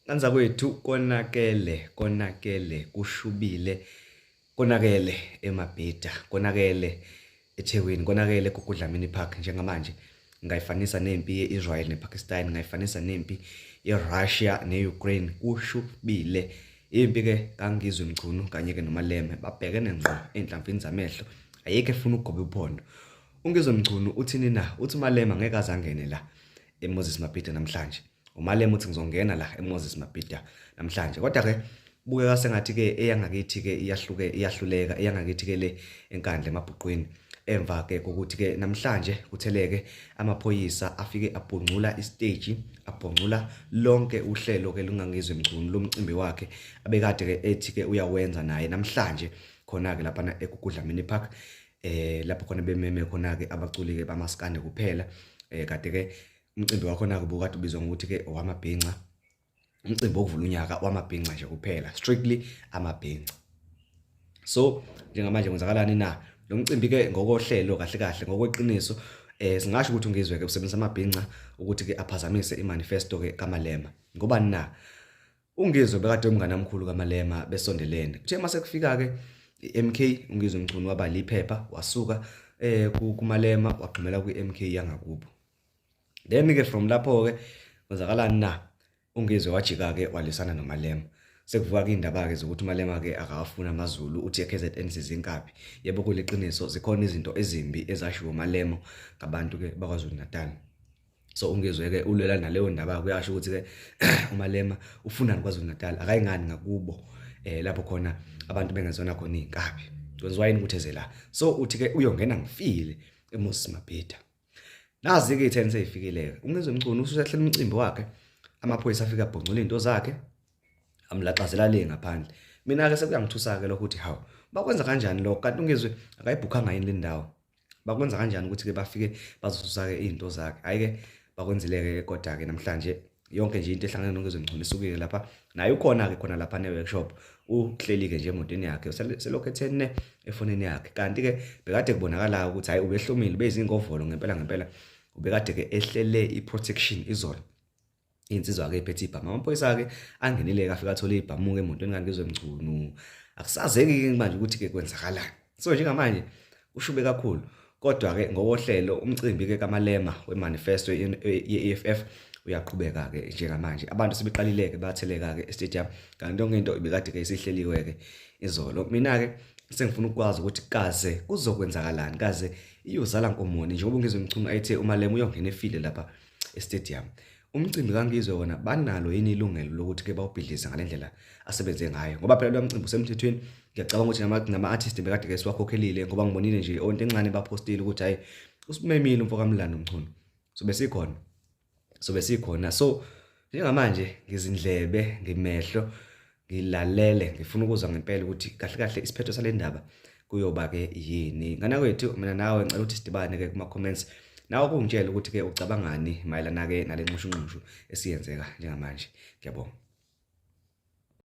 Kanza kwethu konakele kushubile, konakele emabhinca, konakele eThekwini, konakele kuKudlamini Park njengamanje. Ngayifanisa nempi yeIsrael nePakistan, ngayifanisa nempi yeRussia neUkraine. Kushubile. Impi ke kaNgizwe Mchunu kanye ke noMalema babhekene ngqo enhlamvini zamehlo. Ayeke efuna ukugoba uphondo. uNgizwe Mchunu uthini na? Uthi uMalema ngeke azangene la eMoses Mabhida namhlanje. uMalema uthi ngizongena la eMoses Mabhida namhlanje. Kodwa ke kubukeka sengathi ke eyangakithi ke iyahluleka, eyangakithi ke le enkandla emabhuqweni. Emva ke ukuthi ke namhlanje kutheleke amaphoyisa afike abhonqula istage, abhonqula lonke uhlelo ke lukaNgizwe Mchunu lomcimbi wakhe abekade ke ethi ke uyawenza naye namhlanje khona ke lapha eKudlamini Park. Lapho khona bememe khona ke abaculi ke bamaskande kuphela. Kade ke umcimbi wakhona ke bukade ubizwa ngokuthi ke owamabhinca, umcimbi wokuvula unyaka wamabhinca nje kuphela, strictly amabhinca. So njengamanje kwenzakalani na lo mcimbi ke ngokohlelo kahle kahle ngokweqiniso? Singasho ukuthi uNgizwe ke usebenzisa amabhinca ukuthi ke aphazamise imanifesto ke kaMalema. Ngoba na uNgizwe bekade umngane omkhulu kaMalema besondelene. Kuthe mase kufika ke MK uNgizwe Mchunu waba liphepha wasuka kuMalema wagqimela kwiMK yangakubo. Then ke from lapho ke kwenzakalani na uNgizwe wajika ke walisana noMalema. Sekuvuka ke indaba ke zokuthi uMalema ke akafuna amaZulu, uthi eKZN sizinkaphi. Yebo kuliqiniso zikhona izinto ezimbi ezashiwo uMalema ngabantu ke bakwaZulu Natal. So uNgizwe ke ulwela naleyo ndaba kuyasho ukuthi ke uMalema ufuna kwaZulu Natal akayingani ngakubo. Lapho khona abantu bengezona khona izinkaphi. Kwenziwa yini ukuthi eze la? So uthi ke uyongena ngifile eMoses Mabhida. Nazi ke itheni seyifikile. uNgizwe Mchunu usehlela umcimbi wakhe, amaphoyisa afika abhonqula into zakhe, amlaxazela le ngaphandle. Mina ke sekuyangithusa ke lokho ukuthi hawu bakwenza kanjani lokho? Kanti uNgizwe akayibhukhanga yini le ndawo. Bakwenza kanjani ukuthi ke bafike bazosusa ke izinto zakhe? Hayi ke bakwenzile ke kodwa ke namhlanje yonke nje into ehlangene noNgizwe Mchunu isukile lapha. Naye ukhona ke khona lapha eWorkshop. Uhleli ke nje emotweni yakhe, selokhu ethene efonini yakhe. Kanti ke bekade kubonakala ukuthi hayi ubehlomile bezingovolo ngempela ubekade ke ehlele iprotection izolo. Insizwa ke ephethe ibhamu. Amaphoyisa ke angenile ke afika athola ibhamu ke emotweni kaNgizwe Mchunu. Akusazeki ke manje ukuthi ke kwenzakalani. So njengamanje ushube kakhulu. Kodwa ke ngokohlelo umcimbi ke kaMalema wemanifesto ye-EFF uyaqhubeka ke njengamanje. Abantu sebeqalile ke batheleka ke estadium. Kanti yonke into ibekade ke isihleliwe ke izolo. Mina ke sengifuna ukwazi ukuthi kaze kuzokwenzakalani, kaze iyozala nkomoni njengoba uNgizwe Mchunu ayethe uMalema uyongena efile lapha estadium. Umcimbi kaNgizwe wona banalo yini ilungelo lokuthi ke bawubhidlize ngalendlela asebenze ngayo? Ngoba phela lo mcimbi usemthethweni. Ngiyacabanga ukuthi nama-artist bekade ke siwakhokhelile ngoba ngibonile nje onto encane bapostile ukuthi hayi usimemile umfo kaMlando Mchunu. Sobe sikhona. So njengamanje ngizindlebe, ngimehlo, ngilalele, ngifuna ukuzwa ngempela ukuthi kahle kahle isiphetho sale ndaba kuyoba ke yini. Ngana kwethu mina nawe ngicela ukuthi sidibane ke kuma comments. Nawe kungitshela ukuthi ke ucabangani mayelana ke nale nqushunqushu esiyenzeka njengamanje. Ngiyabonga.